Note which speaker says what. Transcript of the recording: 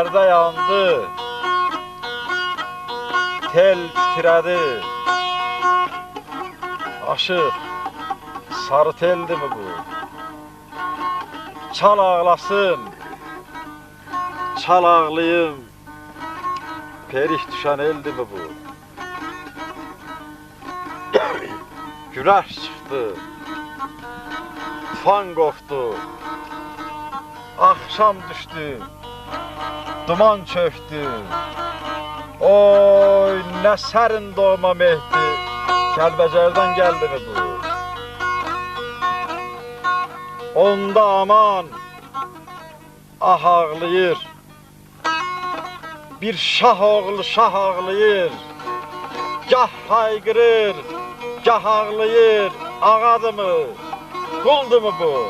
Speaker 1: perde yandı, tel titredi. Aşık, sarı teldi mi bu? Çal ağlasın, çal ağlayım. Perih düşen eldi mi bu? Güneş çıktı, tufan koptu. Akşam düştü, duman çöktü. Oy ne serin doğma Mehdi, Kəlbəcərdən geldi mi bu? Onda aman, ah ağlayır. Bir şah oğlu şah ağlayır. Gah haykırır, gah ağlayır. Ağadı mı, kuldu mu bu?